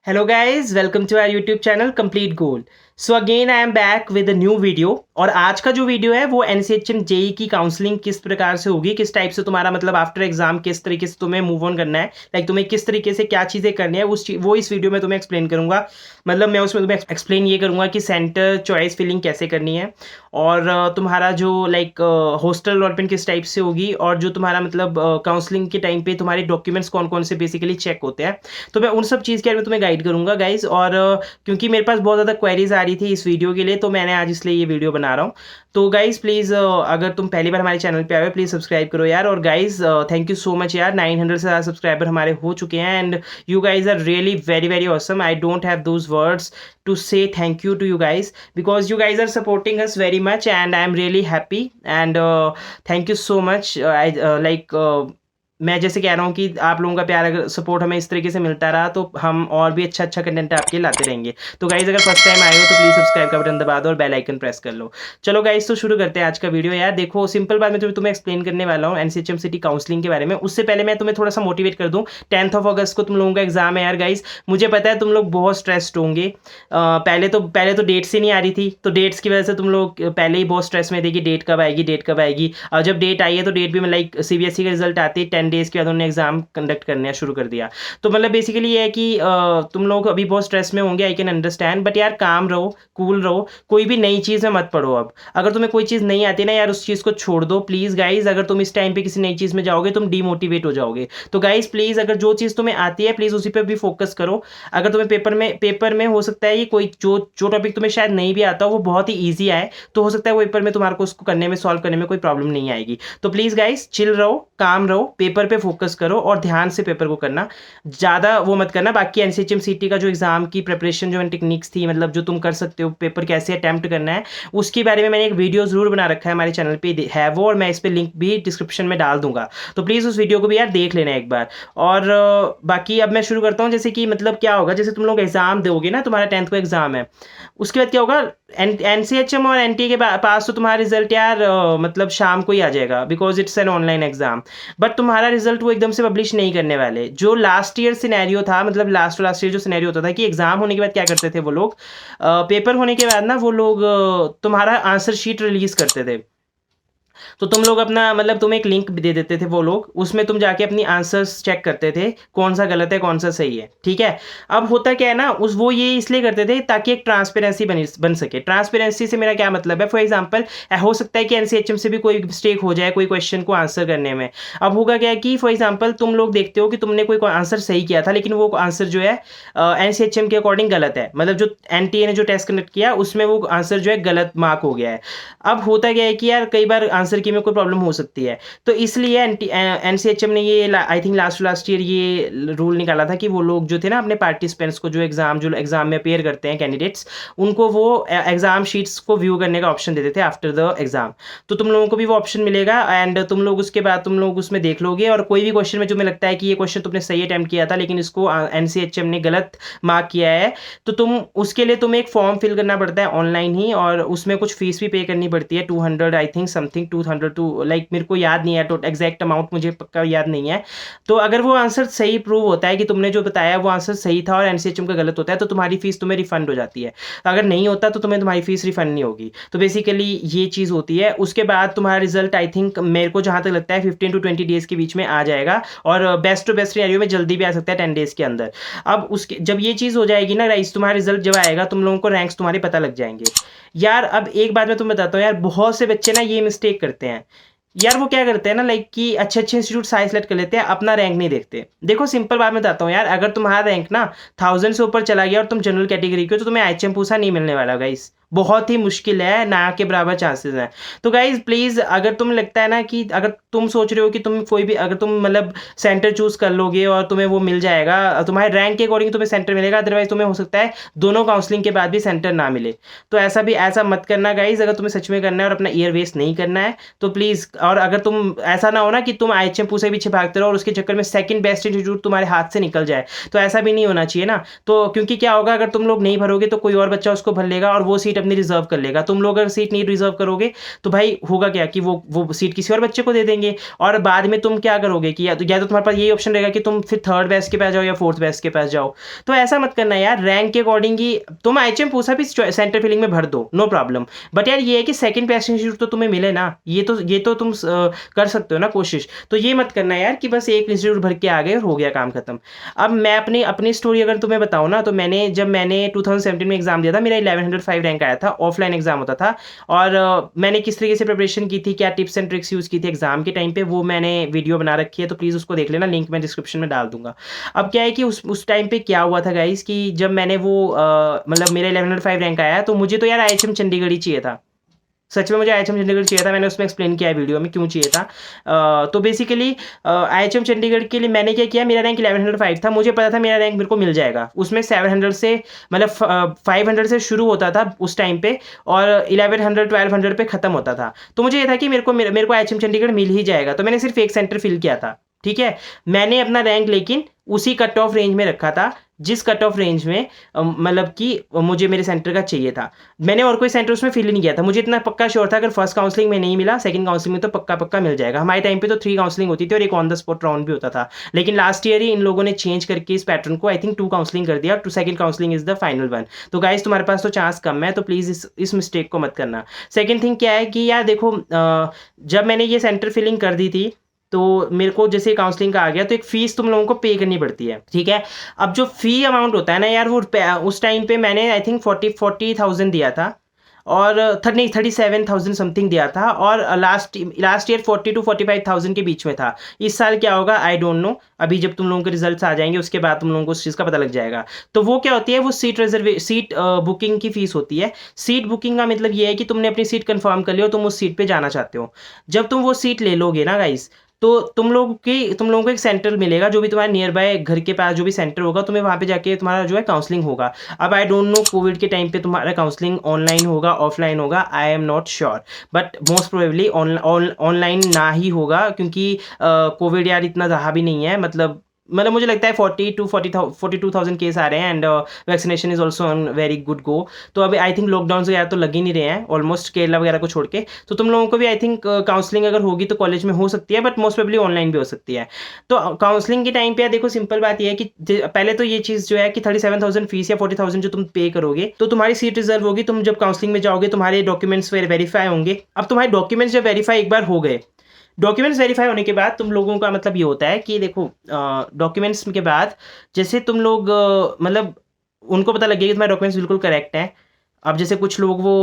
Hello guys, welcome to our YouTube channel Complete Goal. So again I am back with a new video. और आज का जो video है वो NCHM JEE की काउंसलिंग किस प्रकार से होगी, किस टाइप से तुम्हारा मतलब आफ्टर एग्जाम किस तरीके से तुम्हें मूव ऑन करना है, लाइक तुम्हें किस तरीके से क्या चीज़ें करनी है वो इस वीडियो में तुम्हें एक्सप्लेन करूंगा। मतलब मैं उसमें तुम्हें एक्सप्लेन ये करूंगा कि सेंटर चॉइस फिलिंग कैसे करनी है, और तुम्हारा जो लाइक हॉस्टल अलॉटमेंट किस टाइप से होगी, और जो तुम्हारा मतलब काउंसलिंग के टाइम पे तुम्हारे डॉक्यूमेंट्स कौन कौन से बेसिकली चेक होते हैं। तो मैं उन सब चीज़ के बारे में तुम्हें गाइड करूंगा गाइज। और क्योंकि मेरे पास बहुत ज़्यादा क्वेरीज आ रही थी इस वीडियो के लिए, तो मैंने आज इसलिए ये वीडियो बना रहा हूँ। तो गाइज प्लीज़ अगर तुम पहली बार हमारे चैनल पे आए हो प्लीज़ सब्सक्राइब करो यार। और guys thank you so much यार, 900 से ज़्यादा सब्सक्राइबर हमारे हो चुके हैं, and you guys are really very very awesome. I don't have those words to say thank you to you guys because you guys are supporting us very much and I am really happy and thank you so much. मैं जैसे कह रहा हूँ कि आप लोगों का प्यार अगर सपोर्ट हमें इस तरीके से मिलता रहा तो हम और भी अच्छा कंटेंट आपके लाते रहेंगे। तो गाइज अगर फर्स्ट टाइम आए हो तो प्लीज़ सब्सक्राइब का बटन दबा दो और बेल आइकन प्रेस कर लो। चलो गाइज तो शुरू करते हैं आज का वीडियो। यार देखो सिंपल बात मैं तुम्हें एक्सप्लेन करने वाला हूँ एनसीएचएम सिटी काउंसलिंग के बारे में। उससे पहले मैं तुम्हें थोड़ा सा मोटिवेट कर दूँ। 10th ऑफ अगस्त को तुम लोगों का एग्जाम है यार गाइज। मुझे पता है तुम लोग बहुत स्ट्रेस्ड होंगे। पहले तो डेट्स ही नहीं आ रही थी, तो डेट्स की वजह से तुम लोग पहले ही बहुत स्ट्रेस में थे कि डेट कब आएगी डेट कब आएगी। और जब डेट आई है तो डेट भी मैं लाइक सीबीएसई का रिजल्ट आते ही 10 डेज़ के बाद उन्होंने एग्जाम कंडक्ट करना शुरू कर दिया। तो मतलब बेसिकली ये है कि तुम लोग अभी बहुत स्ट्रेस में होंगे, आई कैन अंडरस्टैंड, बट यार काम रहो, कूल रहो, कोई भी नई चीज़ में मत पढ़ो। अब अगर तुम्हें कोई चीज़ नहीं आती ना यार, उस चीज़ को छोड़ दो प्लीज़ गाइज। अगर तुम इस टाइम पे किसी नई चीज़ में जाओगे तुम डीमोटिवेट हो जाओगे। तो गाइज प्लीज़ अगर जो चीज़ तुम्हें आती है प्लीज़ उसी पर भी फोकस करो। अगर तुम्हें पेपर में हो सकता है ये कोई जो टॉपिक तुम्हें शायद नहीं भी आता हो वो बहुत ही ईजी आए, तो हो सकता है वो पेपर में तुम्हारे को उसको करने में सॉल्व करने में कोई प्रॉब्लम नहीं आएगी। तो प्लीज़ गाइज चिल रहो, काम रहो, पेपर पे फोकस करो और ध्यान से पेपर को करना, ज़्यादा वो मत करना। बाकी एनसीएचएम सीटी का जो एग्जाम की प्रिपरेशन जो टेक्निक्स थी, मतलब जो तुम कर सकते हो पेपर कैसे अटैम्प्ट करना है, उसके बारे में मैंने एक वीडियो जरूर बना रखा है हमारे चैनल पे है वो, और मैं इस पर लिंक भी डिस्क्रिप्शन में डाल दूंगा। तो प्लीज़ उस वीडियो को भी यार देख लेना एक बार। और बाकी अब मैं शुरू करता हूँ। जैसे कि मतलब क्या होगा, जैसे तुम लोग एग्जाम दोगे ना, तुम्हारा 10th को एग्जाम है, उसके बाद क्या होगा, एनसीएचएम और एनटीए के पास तो तुम्हारा रिजल्ट यार मतलब शाम को ही आ जाएगा because it's an online exam. But तुम्हारा रिजल्ट वो एकदम से पब्लिश नहीं करने वाले। जो लास्ट ईयर सिनेरियो था, मतलब लास्ट ईयर जो सिनेरियो होता था कि एग्जाम होने के बाद क्या करते थे वो लोग, पेपर होने के बाद ना वो लोग तुम्हारा आंसर शीट रिलीज करते थे। तो तुम लोग अपना मतलब तुम्हें एक लिंक दे देते थे वो लोग, उसमें तुम जाके अपनी आंसर्स चेक करते थे कौन सा गलत है कौन सा सही है, ठीक है। अब होता क्या है ना, वो ये इसलिए करते थे ताकि एक ट्रांसपेरेंसी बन सके। ट्रांसपेरेंसी से मेरा क्या मतलब है, फॉर एग्जाम्पल हो सकता है कि एनसीएचएम से भी कोई मिस्टेक हो जाए कोई क्वेश्चन को आंसर करने में। अब होगा क्या है कि फॉर एग्जाम्पल तुम लोग देखते हो कि तुमने कोई आंसर सही किया था लेकिन वो आंसर जो है एनसीएचएम के अकॉर्डिंग गलत है, मतलब जो एनटीए ने जो टेस्ट कंडक्ट किया उसमें वो आंसर जो है गलत मार्क हो गया है। अब होता क्या है कि यार कई बार आंसर की में कोई प्रॉब्लम हो सकती है, तो इसलिए एनसीएचएम ने ये आई थिंक लास्ट ईयर ये रूल निकाला था कि वो लोग जो थे ना अपने पार्टिसिपेंट्स को जो एग्जाम में अपेयर करते हैं कैंडिडेट्स, उनको वो एग्जाम शीट्स को व्यू करने का ऑप्शन देते थे आफ्टर द एग्जाम। तो तुम लोगों को भी वो ऑप्शन मिलेगा एंड तुम लोग उसके बाद तुम लोग उसमें देख लोगे, और कोई भी क्वेश्चन में जो तुम्हें लगता है कि ये क्वेश्चन तुमने सही अटेम्प्ट किया था लेकिन इसको एनसीएचएम ने गलत मार्क किया है, तो तुम उसके लिए तुम्हें एक फॉर्म फिल करना पड़ता है ऑनलाइन ही, और उसमें कुछ फीस भी पे करनी पड़ती है 200 I think something 200 to like मेरे को याद नहीं है तो एग्जैक्ट अमाउंट मुझे पक्का याद नहीं है। तो अगर वो आंसर सही प्रूव होता है कि तुमने जो बताया वो आंसर सही था और एनसीएचएम का गलत होता है तो तुम्हारी फीस तुम्हें रिफंड हो जाती है। अगर नहीं होता तो तुम्हारी फीस रिफंड नहीं होगी। तो बेसिकली ये चीज़ होती है। उसके बाद तुम्हारा रिजल्ट आई थिंक मेरे को जहाँ तक लगता है 15 to 20 डेज़ के बीच में आ जाएगा, और बेस्ट टू बेस्ट सिनेरियो में जल्दी भी आ सकता है 10 डेज़ के अंदर। अब उसके जब ये चीज़ हो जाएगी ना गाइस, तुम्हारा रिजल्ट जब आएगा तुम लोगों को रैंक्स तुम्हारे पता लग जाएंगे यार। अब एक बात मैं तुम्हें बताता हूँ यार, बहुत से बच्चे ना ये मिस्टेक करते हैं यार। वो क्या करते हैं ना लाइक कि अच्छे इंस्टीट्यूट साइज सेलेक्ट कर लेते हैं, अपना रैंक नहीं देखते। देखो सिंपल बात मैं बताता हूँ यार, अगर तुम्हारा रैंक ना 1000 से ऊपर चला गया और तुम जनरल कैटेगरी के हो तो तुम्हें एचएम पूसा नहीं मिलने वाला गाइस, बहुत ही मुश्किल है, ना के बराबर चांसेस हैं। तो गाइज प्लीज़ अगर तुम्हें लगता है ना कि अगर तुम सोच रहे हो कि तुम कोई भी अगर तुम मतलब सेंटर चूज कर लोगे और तुम्हें वो मिल जाएगा, तुम्हारे रैंक के अकॉर्डिंग तुम्हें सेंटर मिलेगा, अदरवाइज तुम्हें हो सकता है दोनों काउंसलिंग के बाद भी सेंटर ना मिले। तो ऐसा मत करना गाइज। अगर तुम्हें सच में करना है और अपना ईयर वेस्ट नहीं करना है तो प्लीज़, और अगर तुम ऐसा ना हो ना कि तुम आईएचएम पूसे पीछे भागते रहो और उसके चक्कर में सेकंड बेस्ट इंस्टीट्यूट तुम्हारे हाथ से निकल जाए, तो ऐसा भी नहीं होना चाहिए ना। तो क्योंकि क्या होगा, अगर तुम लोग नहीं भरोगे तो कोई और बच्चा उसको भर लेगा और वो सीट सीट अपनी रिजर्व कर लेगा। तुम लोग अगर सीट नहीं रिजर्व करोगे तो भाई होगा क्या कि वो सीट किसी और बच्चे को दे देंगे, और बाद में तुम क्या करोगे कि या तो तुम्हारे पास यही ऑप्शन रहेगा कि तुम फिर थर्ड बैच के पास जाओ या फोर्थ बैच के पास जाओ। तो ऐसा मत करना यार, रैंक के अकॉर्डिंग ही तुम आईएचएम पूसा भी सेंटर फिलिंग में भर दो, नो प्रॉब्लम। बट यार ये है कि सेकंड बेस्ट इंस्टीट्यूट तो तुम्हें मिले ना, ये तो तुम कर सकते हो ना कोशिश। तो ये मत करना यार कि बस एक इंस्टीट्यूट भर के आ गए और हो गया काम खत्म। अब मैं अपनी अपनी स्टोरी अगर तुम्हें बताऊं ना, तो जब मैंने 2017 में एग्जाम दिया था, मेरा 1105 रैंक आया था, ऑफलाइन एग्जाम होता था। और मैंने किस तरीके से प्रिपरेशन की थी, क्या टिप्स एंड ट्रिक्स यूज की थी एग्जाम के टाइम पे, वो मैंने वीडियो बना रखी है, तो प्लीज उसको देख लेना, लिंक मैं डिस्क्रिप्शन में डाल दूंगा। अब क्या है कि उस टाइम पे क्या हुआ था गाइस, कि जब मैंने वो मतलब मेरा 1105 रैंक आया, तो मुझे तो यार आईएचएम चंडीगढ़ ही चाहिए था। सच में मुझे आईएचएम चंडीगढ़ चाहिए था। मैंने उसमें एक्सप्लेन किया है वीडियो में क्यों चाहिए था। तो बेसिकली आईएचएम चंडीगढ़ के लिए मैंने क्या किया, मेरा रैंक 1105 था, मुझे पता था मेरा रैंक मेरे को मिल जाएगा। उसमें 700 से मतलब 500 से शुरू होता था उस टाइम पे, और 1100 1200 पे खत्म होता था। तो मुझे ये था कि मेरे को आईएचएम चंडीगढ़ मिल ही जाएगा। तो मैंने सिर्फ एक सेंटर फिल किया था, ठीक है। मैंने अपना रैंक लेकिन उसी कट ऑफ रेंज में रखा था जिस कट ऑफ रेंज में मतलब कि मुझे मेरे सेंटर का चाहिए था। मैंने और कोई सेंटर उसमें फिल नहीं किया था। मुझे इतना पक्का श्योर था अगर फर्स्ट काउंसलिंग में नहीं मिला, सेकंड काउंसलिंग में तो पक्का पक्का मिल जाएगा। हमारे टाइम पे तो 3 काउंसलिंग होती थी और एक ऑन द स्पॉट राउंड भी होता था। लेकिन लास्ट ईयर ही इन लोगों ने चेंज करके इस पैटर्न को आई थिंक 2 काउंसलिंग कर दिया, two second counselling is the final one. तो गाइस तुम्हारे पास तो चांस कम है, तो प्लीज इस मिस्टेक को मत करना। सेकेंड थिंग क्या है कि यार देखो, जब मैंने ये सेंटर फिलिंग कर दी थी, तो मेरे को जैसे काउंसलिंग का आ गया, तो एक फीस तुम लोगों को पे करनी पड़ती है, ठीक है। अब जो फी अमाउंट होता है ना यार, वो उस टाइम पे मैंने आई थिंक 40,000 दिया था, और 37,000 समथिंग दिया था, और लास्ट ईयर 40 to 45,000 के बीच में था। इस साल क्या होगा आई डोंट नो, अभी जब तुम लोगों के रिजल्ट्स आ जाएंगे उसके बाद तुम लोगों को उस चीज़ का पता लग जाएगा। तो वो क्या होती है, वो सीट बुकिंग की फीस होती है। सीट बुकिंग का मतलब ये है कि तुमने अपनी सीट कंफर्म कर ली हो, तुम उस सीट पे जाना चाहते हो। जब तुम वो सीट ले लोगे ना गाइस, तो तुम लोगों को एक सेंटर मिलेगा, जो भी तुम्हारे नियर बाय घर के पास जो भी सेंटर होगा, तुम्हें वहाँ पे जाके तुम्हारा जो है काउंसलिंग होगा। अब आई डोंट नो कोविड के टाइम पे तुम्हारा काउंसलिंग ऑनलाइन होगा ऑफलाइन होगा, I am not sure, but most probably online ना ही होगा, क्योंकि कोविड यार इतना रहा भी नहीं है। मतलब मुझे लगता है 42,000 केस आ रहे हैं, and vaccination is also on very good go. तो अभी आई थिंक लॉकडाउन से यार तो लग ही नहीं रहे हैं ऑलमोस्ट, केरला वगैरह को छोड़ के। तो तुम लोगों को भी आई थिंक काउंसलिंग अगर होगी तो कॉलेज में हो सकती है, बट मोस्ट प्रोबेबली ऑनलाइन भी हो सकती है। तो काउंसलिंग के टाइम पे यार देखो, सिंपल बात ये है कि पहले तो ये चीज़ जो है कि 37,000 फीस या 40,000 जो तुम पे करोगे, तो तुम्हारी सीट रिजर्व होगी। तुम जब काउंसलिंग में जाओगे तुम्हारे डॉक्यूमेंट्स वेरीफाई होंगे। अब तुम्हारे डॉक्यूमेंट्स जब वेरीफाई एक बार हो गए, डॉक्यूमेंट्स वेरीफाई होने के बाद तुम लोगों का मतलब ये होता है कि देखो, डॉक्यूमेंट्स के बाद जैसे तुम लोग मतलब उनको पता लग गया कि तुम्हारे डॉक्यूमेंट्स बिल्कुल करेक्ट हैं। अब जैसे कुछ लोग वो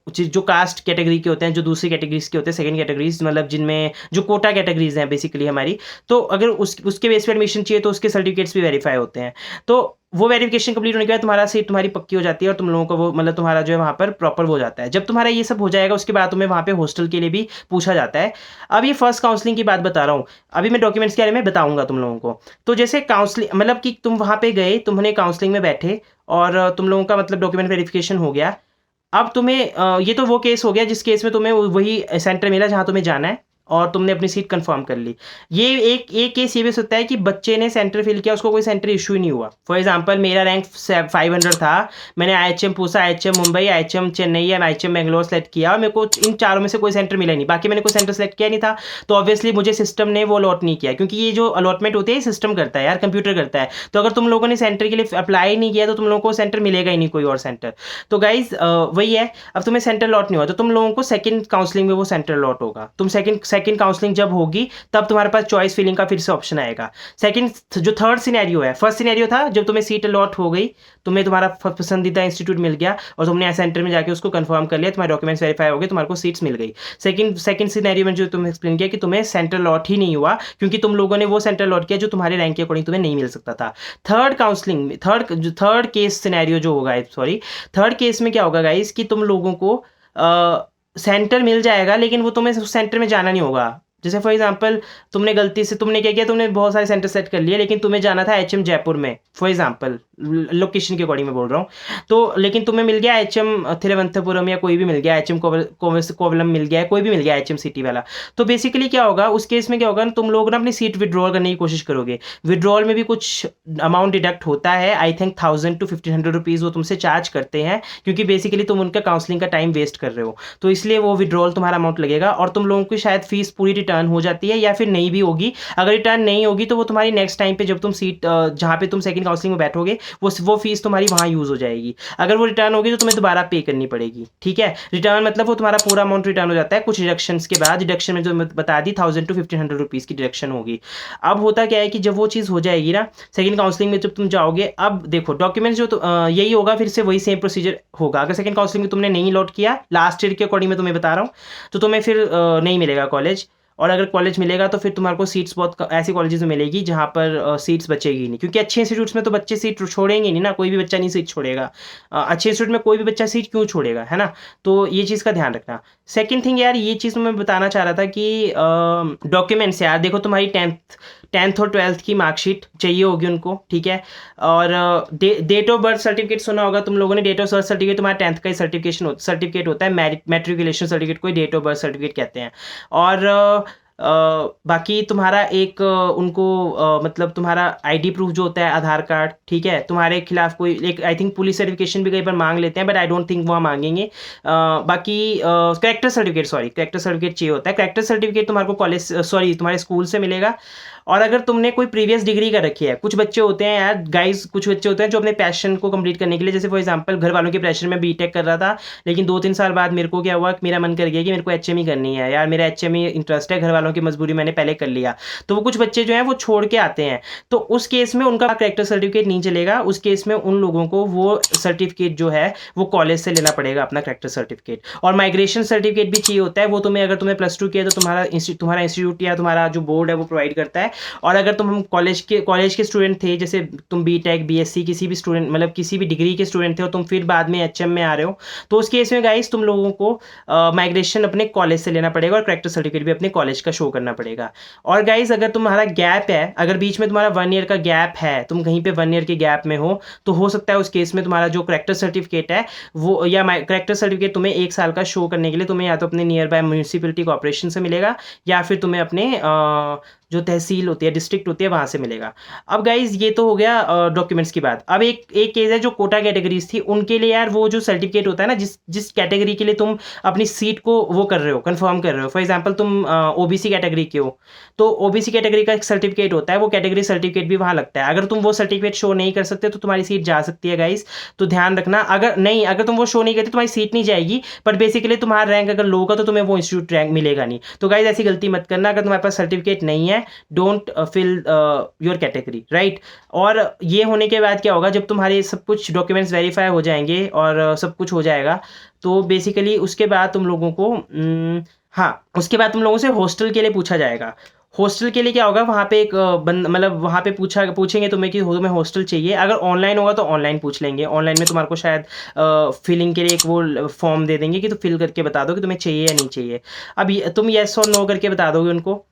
जो कास्ट कैटेगरी के होते हैं, जो दूसरी कैटेगरीज के होते हैं, सेकंड कैटेगरीज, मतलब जिनमें जो कोटा कैटेगरीज हैं बेसिकली हमारी, तो अगर उसके बेस पे एडमिशन चाहिए तो उसके सर्टिफिकेट्स भी वेरीफाई होते हैं। तो वो वेरिफिकेशन कंप्लीट होने के बाद तुम्हारा सीट तुम्हारी पक्की हो जाती है, और तुम लोगों को वो मतलब तुम्हारा जो है वहाँ पर प्रॉपर हो जाता है। जब तुम्हारा ये सब हो जाएगा उसके बाद तुम्हें वहाँ पे हॉस्टल के लिए भी पूछा जाता है। अब ये फर्स्ट काउंसलिंग की बात बता रहा हूँ, अभी मैं डॉक्यूमेंट्स के बारे में बताऊंगा तुम लोगों को। तो जैसे काउंसलिंग मतलब कि तुम वहाँ पे गए, तुम्हें काउंसलिंग में बैठे, और तुम लोगों का मतलब डॉक्यूमेंट वेरिफिकेशन हो गया। अब तुम्हें ये तो वो केस हो गया जिस केस में तुम्हें वही सेंटर मिला जहाँ तुम्हें जाना है, और तुमने अपनी सीट कंफर्म कर ली। ये एक केस ये भी हो सकता है कि बच्चे ने सेंटर फिल किया, उसको कोई सेंटर इशू ही नहीं हुआ। फॉर एग्जांपल मेरा रैंक 500 था, मैंने आईएचएम पूछा, आईएचएम मुंबई, आईएचएम चेन्नई या आईएचएम बेंगलोर सेलेक्ट किया, और मेरे को इन चारों में से कोई सेंटर मिला नहीं, बाकी मैंने कोई सेंटर सेलेक्ट किया नहीं था। तो ऑब्वियसली मुझे सिस्टम ने वो अलॉट नहीं किया, क्योंकि ये जो अलॉटमेंट होती है सिस्टम करता है यार, कंप्यूटर करता है। तो अगर तुम लोगों ने सेंटर के लिए अप्लाई नहीं किया तो तुम लोगों को सेंटर मिलेगा ही नहीं, कोई और सेंटर। तो गाइज वही है, अब तुम्हें सेंटर लॉट नहीं हुआ तो तुम लोगों को सेकंड काउंसलिंग में वो सेंटर लॉट होगा। तुम सेकंड काउंसलिंग जब होगी तब तुम्हारे पास चॉइस फिलिंग का फिर से ऑप्शन आएगा। सेकंड जो थर्ड सिनेरियो है, फर्स्ट सिनेरियो था जब तुम्हें सीट अलॉट हो गई, तुम्हें तुम्हारा पसंदीदा इंस्टीट्यूट मिल गया और तुमने सेंटर में जाके उसको कंफर्म कर लिया, तुम्हारे डॉक्यूमेंट्स वेरीफाई हो गए, तुम्हारे को सीट्स मिल गई। सेकंड सिनेरियो में जो तुमने एक्सप्लेन किया कि तुम्हें सेंटर लॉट ही नहीं हुआ, क्योंकि तुम लोगों ने वो सेंटर लॉट किया जो तुम्हारे रैंक के अकॉर्डिंग तुम्हें नहीं मिल सकता था। थर्ड काउंसलिंग में थर्ड केस सिनेरियो जो होगा, सॉरी थर्ड केस में क्या होगा गाइस, कि तुम लोगों को सेंटर मिल जाएगा, लेकिन वो तुम्हें सेंटर में जाना नहीं होगा। जैसे फॉर एग्जांपल तुमने गलती से तुमने क्या किया, तुमने बहुत सारे सेंटर सेट कर लिए, लेकिन तुम्हें जाना था एचएम जयपुर में, फॉर एग्जांपल लोकेशन के अकॉर्डिंग मैं बोल रहा हूँ। तो लेकिन तुम्हें मिल गया एचएम थिरुवनंतपुरम, या कोई भी मिल गया, एचएम कोवलम मिल गया, कोई भी मिल गया एचएम सिटी वाला। तो बेसिकली क्या होगा उस केस में, क्या होगा तुम लोग ना अपनी सीट विड्रॉल करने की कोशिश करोगे। विड्रॉल में भी कुछ अमाउंट डिडक्ट होता है, आई थिंक 1000 to 1500 रुपीज़ वो तुमसे चार्ज करते हैं, क्योंकि बेसिकली तुम उनका काउंसलिंग का टाइम वेस्ट कर रहे हो। तो इसलिए वो विड्रॉल तुम्हारा अमाउंट लगेगा, और तुम लोगों की शायद फीस पूरी रिटर्न हो जाती है या फिर नहीं भी होगी। अगर रिटर्न नहीं होगी तो वो तुम्हारी नेक्स्ट टाइम पे जब तुम सीट जहाँ पे तुम सेकंड काउंसलिंग में बैठोगे वो फीस तुम्हारी वहाँ यूज़ हो जाएगी। अगर वो रिटर्न होगी तो तुम्हें दोबारा पे करनी पड़ेगी, ठीक है। रिटर्न मतलब वो तुम्हारा पूरा अमाउंट रिटर्न हो जाता है कुछ डिडक्शंस के बाद। डिडक्शन में जो मैं बता दी 1000 to 1500 रुपीज़ की डिडक्शन होगी। अब होता क्या है कि जब वो चीज़ हो जाएगी ना, सेकंड काउंसलिंग में जब तुम जाओगे, अब देखो डॉक्यूमेंट्स जो यही होगा, फिर से वही सेम प्रोसीजर होगा। अगर सेकंड काउंसलिंग में तुमने नहीं लॉट किया, लास्ट ईयर के अकॉर्डिंग मैं तुम्हें बता रहा हूँ, तो तुम्हें फिर नहीं मिलेगा कॉलेज। और अगर कॉलेज मिलेगा तो फिर तुम्हारे को सीट्स बहुत ऐसी कॉलेजेस में मिलेगी जहाँ पर सीट्स बचेगी नहीं, क्योंकि अच्छे इंस्टीट्यूट्स में तो बच्चे सीट छोड़ेंगे नहीं ना, कोई भी बच्चा नहीं सीट छोड़ेगा। अच्छे इंस्टीट्यूट में कोई भी बच्चा सीट क्यों छोड़ेगा, है ना। तो ये चीज़ का ध्यान रखना। सेकंड थिंग यार, ये चीज़ मैं बताना चाह रहा था कि डॉक्यूमेंट्स यार देखो, तुम्हारी टेंथ और ट्वेल्थ की मार्कशीट चाहिए होगी उनको, ठीक है। और डेट ऑफ बर्थ सर्टिफिकेट सुना होगा तुम लोगों ने। डेट ऑफ बर्थ सर्टिफिकेट तुम्हारा टेंथ का ही सर्टिफिकेट होता है, मैट्रिकुलेशन सर्टिफिकेट को डेट ऑफ बर्थ सर्टिफिकेट कहते हैं। और बाकी तुम्हारा एक उनको मतलब तुम्हारा आईडी प्रूफ जो होता है, आधार कार्ड, ठीक है। तुम्हारे खिलाफ कोई एक आई थिंक पुलिस वेरिफिकेशन भी कई बार मांग लेते हैं, बट आई डोंट थिंक वहाँ मांगेंगे। बाकी करेक्टर सर्टिफिकेट चाहिए होता है। करेक्टर सर्टिफिकेट तुम्हारे को तुम्हारे स्कूल से मिलेगा। और अगर तुमने कोई प्रीवियस डिग्री कर रखी है, कुछ बच्चे होते हैं यार गाइस, कुछ बच्चे होते हैं जो अपने पैशन को कंप्लीट करने के लिए, जैसे फॉर एग्जांपल घर वालों के प्रेशर में बीटेक कर रहा था, लेकिन 2-3 साल बाद मेरे को क्या हुआ कि मेरा मन कर गया कि मेरे को एचएमई करनी है यार, मेरा एचएमई इंटरेस्ट है, घर वालों की मजबूरी मैंने पहले कर लिया। तो वो कुछ बच्चे जो हैं वो छोड़ के आते हैं, तो उस केस में उनका करेक्टर सर्टिफिकेट नहीं चलेगा। उस केस में उन लोगों को वो सर्टिफिकेट जो है वो कॉलेज से लेना पड़ेगा, अपना करेक्टर सर्टिफिकेट। और माइग्रेशन सर्टिफिकेट भी चाहिए होता है, वो तुम्हें अगर तुमने +2 किया तो तुम्हारा इंस्टीट्यूट या तुम्हारा जो बोर्ड है वो प्रोवाइड करता है। और अगर तुम कॉलेज के स्टूडेंट थे, जैसे तुम बीटेक बीएससी किसी भी स्टूडेंट, मतलब किसी भी डिग्री के स्टूडेंट थे, और तुम फिर बाद में एचएम में आ रहे हो, तो उस केस में गाइस तुम लोगों को माइग्रेशन अपने कॉलेज से लेना पड़ेगा, और करेक्टर सर्टिफिकेट भी अपने कॉलेज का शो करना पड़ेगा। और गाइस अगर तुम्हारा गैप है, अगर बीच में तुम्हारा 1 ईयर का गैप है, तुम कहीं पे 1 ईयर के गैप में हो सकता है उस केस में तुम्हारा जो करेक्टर सर्टिफिकेट है वो, या करेक्टर सर्टिफिकेट तुम्हें 1 साल का शो करने के लिए तुम्हें या तो अपने नियर बाय म्यूनिसिपलिटी कॉर्पोरेशन से मिलेगा, या फिर तुम्हें अपने जो तहसील होती है, डिस्ट्रिक्ट होती है, वहाँ से मिलेगा। अब गाइज ये तो हो गया डॉक्यूमेंट्स की बात। अब एक केस है जो कोटा कैटेगरीज थी, उनके लिए यार वो जो सर्टिफिकेट होता है ना, जिस कैटेगरी के लिए तुम अपनी सीट को वो कर रहे हो, कंफर्म कर रहे हो। फॉर एग्जांपल तुम ओबीसी कैटेगरी के हो, तो ओबीसी कैटेगरी का एक सर्टिफिकेट होता है, वो कैटेगरी सर्टिफिकेट भी वहाँ लगता है। अगर तुम वो सर्टिफिकेट शो नहीं कर सकते तो तुम्हारी सीट जा सकती है गाइज, तो ध्यान रखना। अगर तुम वो शो नहीं करते तुम्हारी सीट नहीं जाएगी, बट बेसिकली तुम्हारा रैंक अगर लो होगा तो तुम्हें वो इंस्टीट्यूट रैंक मिलेगा नहीं। तो गाइज ऐसी गलती मत करना, अगर तुम्हारे पास सर्टिफिकेट नहीं है, don't fill your category, right. और ये होने के बाद क्या होगा, जब तुम्हारे सब कुछ डॉक्यूमेंट्स वेरीफाई हो जाएंगे और सब कुछ हो जाएगा, तो बेसिकली उसके बाद तुम लोगों को हाँ, उसके बाद तुम लोगों से हॉस्टल के लिए पूछा जाएगा। हॉस्टल के लिए क्या होगा, वहाँ पे एक मतलब वहाँ पे पूछेंगे तुम्हें कि तुम्हें हॉस्टल चाहिए। अगर ऑनलाइन होगा तो ऑनलाइन पूछ लेंगे। ऑनलाइन में तुम्हारे को शायद फिलिंग के लिए एक वो फॉर्म दे देंगे कि तो फिल करके बता दो कि तुम्हें चाहिए या नहीं चाहिए। अब तुम येस और नो करके बता दोगे उनको।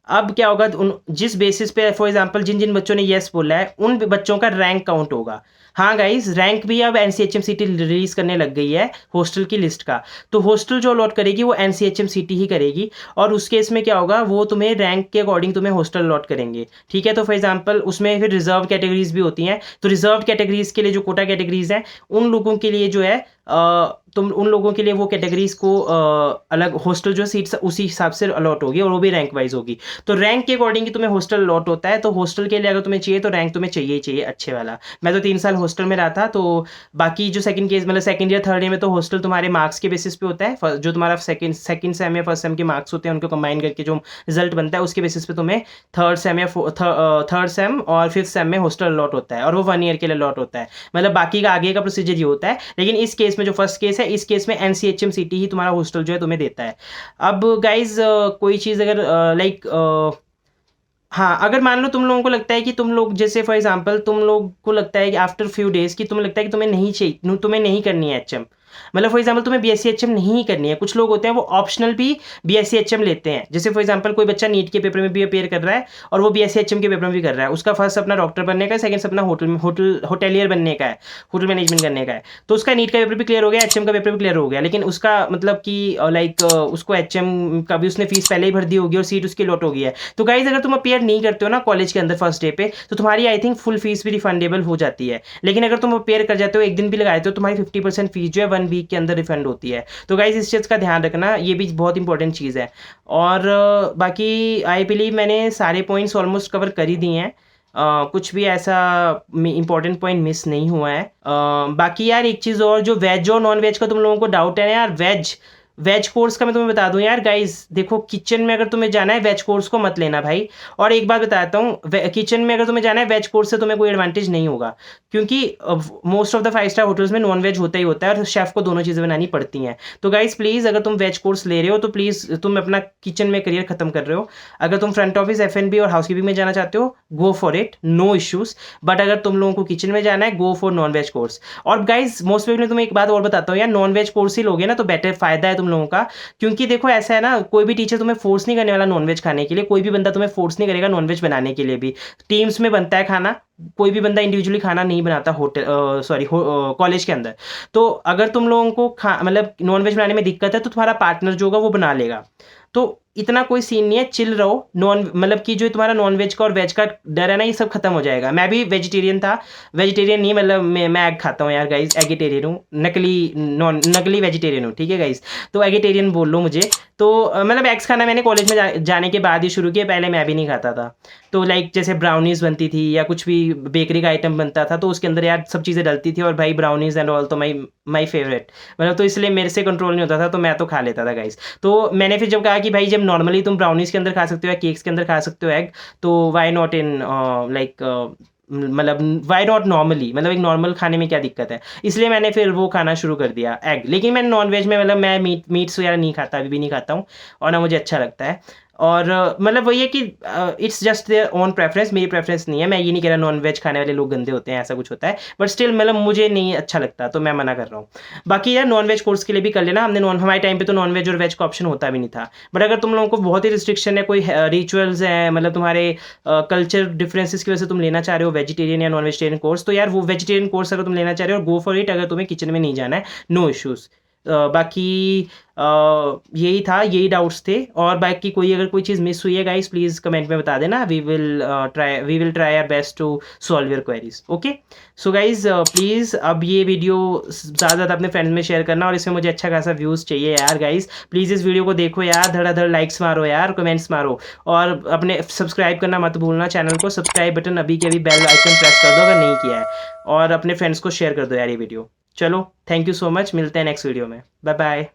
अब क्या होगा, जिस बेसिस पे फॉर एग्जांपल जिन जिन बच्चों ने येस बोला है उन बच्चों का रैंक काउंट होगा। हाँ गाइस, रैंक भी अब एनसीएचएमसीटी रिलीज करने लग गई है हॉस्टल की लिस्ट का। तो हॉस्टल जो अलॉट करेगी वो एनसीएचएमसीटी ही करेगी, और उस केस में क्या होगा, वो तुम्हें रैंक के अकॉर्डिंग तुम्हें हॉस्टल अलॉट करेंगे, ठीक है। तो फॉर एग्जांपल उसमें फिर रिजर्व कैटेगरीज भी होती हैं। तो रिजर्व कैटेगरीज के लिए जो कोटा कैटेगरीज हैं, उन लोगों के लिए जो है तुम उन लोगों के लिए वो कैटेगरीज को अलग हॉस्टल जो सीट्स उसी हिसाब से अलॉट होगी, और वो भी रैंक वाइज होगी। तो रैंक के अकॉर्डिंग ही तुम्हें हॉस्टल अलॉट होता है। तो हॉस्टल के लिए अगर तुम्हें चाहिए तो रैंक तुम्हें चाहिए ही चाहिए अच्छे वाला। मैं तो 3 साल हॉस्टल में रहा था, तो बाकी जो सेकंड केस मतलब सेकंड ईयर थर्ड ईयर में तो हॉस्टल तुम्हारे मार्क्स के बेसिस पे होता है। जो तुम्हारा सेकंड सेम या फर्स्ट सेम के मार्क्स होते हैं उनको कंबाइन करके जो रिजल्ट बनता है उसके बेसिस पे तुम्हें थर्ड सेम और फिफ्थ सेम में हॉस्टल अलॉट होता है, और वो 1 ईयर के लिए अलॉट होता है। मतलब बाकी का आगे का प्रोसीजर ये होता है, लेकिन इस केस में जो फर्स्ट केस है, इस केस में एनसीएचएमसीटी ही तुम्हारा हॉस्टल जो है तुम्हें देता है। अब गाइज कोई चीज़ अगर लाइक हाँ, अगर मान लो तुम लोगों को लगता है कि तुम लोग जैसे फॉर एग्जांपल तुम लोग को लगता है कि आफ्टर फ्यू डेज कि तुम्हें लगता है कि तुम्हें नहीं चाहिए, तुम्हें नहीं करनी है एचएम, मतलब फॉर एग्जांपल तुम्हें बीएससी एचएम नहीं करनी है, कुछ लोग होते हैं वो ऑप्शनल भी बीएससी एचएम लेते हैं। जैसे फॉर एग्जांपल कोई बच्चा नीट के पेपर में भी अपेयर कर रहा है और वो बीएससी एचएम के पेपर में भी कर रहा है, उसका फर्स्ट सपना डॉक्टर बनने का है, सेकंड सपना होटलियर बनने का है, होटल मैनेजमेंट करने का है। तो उसका नीट का पेपर भी क्लियर हो गया, एचएम का पेपर भी क्लियर हो गया, लेकिन उसका मतलब कि लाइक उसको एचएम का भी उसने फीस पहले ही भर दी होगी और सीट उसकी लॉट हो गई है। तो गाइज अगर तुम अपेयर नहीं करते हो ना कॉलेज के अंदर फर्स्ट डे पे, तो तुम्हारी आई थिंक फुल फीस भी रिफंडेबल हो जाती है। लेकिन अगर तुम अपेयर कर जाते हो, एक दिन भी लगाते हो, तुम्हारी 50% फीस जो है 1 वीक के अंदर रिफंड होती है। तो गाइज इस चीज़ का ध्यान रखना, ये भी बहुत इंपॉर्टेंट चीज़ है। और बाकी आई बिलीव मैंने सारे पॉइंट्स ऑलमोस्ट कवर कर ही दिए हैं। कुछ भी ऐसा इंपॉर्टेंट पॉइंट मिस नहीं हुआ है। बाकी यार एक चीज़ और, जो वेज और नॉन वेज का तुम लोगों को डाउट है ना यार, वेज कोर्स का मैं तुम्हें बता दूं यार गाइस, देखो किचन में अगर तुम्हें जाना है वेज कोर्स को मत लेना भाई। और एक बात बताता हूँ, किचन में अगर तुम्हें जाना है वेज कोर्स से तुम्हें कोई एडवांटेज नहीं होगा, क्योंकि most of the 5 star hotels में नॉन वेज होता ही होता है और शेफ को दोनों चीज़ें बनानी पड़ती हैं। तो गाइस प्लीज़ अगर तुम वेज कोर्स ले रहे हो तो प्लीज़ तुम अपना किचन में करियर खत्म कर रहे हो। अगर तुम फ्रंट ऑफिस एफएनबी और हाउसकीपिंग में जाना चाहते हो, go for it, no issues. But अगर तुम लोगों को किचन में जाना है, go for non veg course. और गाइस मोस्ट प्रोबेबली तुम्हें एक बात और बताता हूँ यार, नॉन वेज कोर्स ही लोगे ना तो बेटर फायदा है तुम लोगों का। क्योंकि देखो ऐसा है ना, कोई भी टीचर तुम्हें फोर्स नहीं करने वाला नॉनवेज खाने के लिए, कोई भी बंदा तुम्हें फोर्स नहीं करेगा नॉनवेज बनाने के लिए भी। टीम्स में बनता है खाना, कोई भी बंदा इंडिविजुअली खाना नहीं बनाता होटल कॉलेज के अंदर। तो अगर तुम लोगों को मतलब नॉनवेज बनाने में दिक्कत है तो तुम्हारा पार्टनर जो होगा वो बना लेगा। तो इतना कोई सीन नहीं है, चिल रहो। नॉन मतलब कि जो तुम्हारा नॉन वेज का और वेज का डर है ना, ये सब खत्म हो जाएगा। मैं भी वेजिटेरियन था, वेजिटेरियन नहीं मतलब मैं एग खाता हूँ यार गाइस, एगिटेरियन हूँ, नकली वेजिटेरियन हूँ, ठीक है गाइस। तो एगिटेरियन बोल लो मुझे। तो मतलब एग्स खाना मैंने कॉलेज में जाने के बाद ही शुरू किया, पहले मैं भी नहीं खाता था। तो लाइक जैसे ब्राउनीज बनती थी या कुछ भी बेकरी का आइटम बनता था तो उसके अंदर यार सब चीज़ें डलती थी, और भाई ब्राउनीज एंड ऑल तो माई फेवरेट, मतलब तो इसलिए मेरे से कंट्रोल नहीं होता था, तो मैं तो खा लेता था गाइस। तो मैंने फिर जब कहा कि भाई जब नॉर्मली तुम ब्राउनीज के अंदर खा सकते हो या केक्स के अंदर खा सकते हो एग, तो वाई नॉट इन लाइक मतलब वाई नॉट नॉर्मली, मतलब एक नॉर्मल खाने में क्या दिक्कत है। इसलिए मैंने फिर वो खाना शुरू कर दिया एग। लेकिन मैं नॉन वेज में मतलब मैं मीट्स वगैरह नहीं खाता, अभी भी नहीं खाता हूँ, और ना मुझे अच्छा लगता है। और मतलब वही है कि it's just their own preference, मेरी प्रेफरेंस नहीं है। मैं ये नहीं कह रहा नॉन वेज खाने वाले लोग गंदे होते हैं, ऐसा कुछ होता है, बट स्टिल मतलब मुझे नहीं अच्छा लगता, तो मैं मना कर रहा हूँ। बाकी यार नॉन वेज कोर्स के लिए भी कर लेना, हमारे टाइम पे तो नॉन वेज और वेज का ऑप्शन होता भी नहीं था। बट अगर तुम लोगों को बहुत ही रिस्ट्रिक्शन है, कोई रिचुअल्स हैं, मतलब तुम्हारे कल्चर डिफरेंसेस की वजह से तुम लेना चाह रहे हो वेजिटेरियन या नॉन वेजिटेरियन कोर्स, तो यार वो वेजिटेरियन कोर्स अगर तुम लेना चाह रहे हो, गो फॉर इट। अगर तुम्हें किचन में नहीं जाना है, नो इश्यूज़। बाकी यही था, यही डाउट्स थे। और बाकी कोई अगर कोई चीज़ मिस हुई है गाइस, प्लीज़ कमेंट में बता देना, we will try our best to solve your queries. Okay so guys please अब ये वीडियो ज़्यादा ज़्यादा अपने फ्रेंड्स में शेयर करना, और इसमें मुझे अच्छा खासा व्यूज़ चाहिए यार गाइज। प्लीज़ इस वीडियो को देखो यार, धड़ाधड़ लाइक्स मारो यार, कमेंट्स मारो, और अपने सब्सक्राइब करना मत भूलना चैनल को। सब्सक्राइब बटन अभी के अभी बेल आइकन प्रेस कर दो अगर नहीं किया है, और अपने फ्रेंड्स को शेयर कर दो यार ये वीडियो। चलो थैंक यू सो मच, मिलते हैं नेक्स्ट वीडियो में, बाय बाय।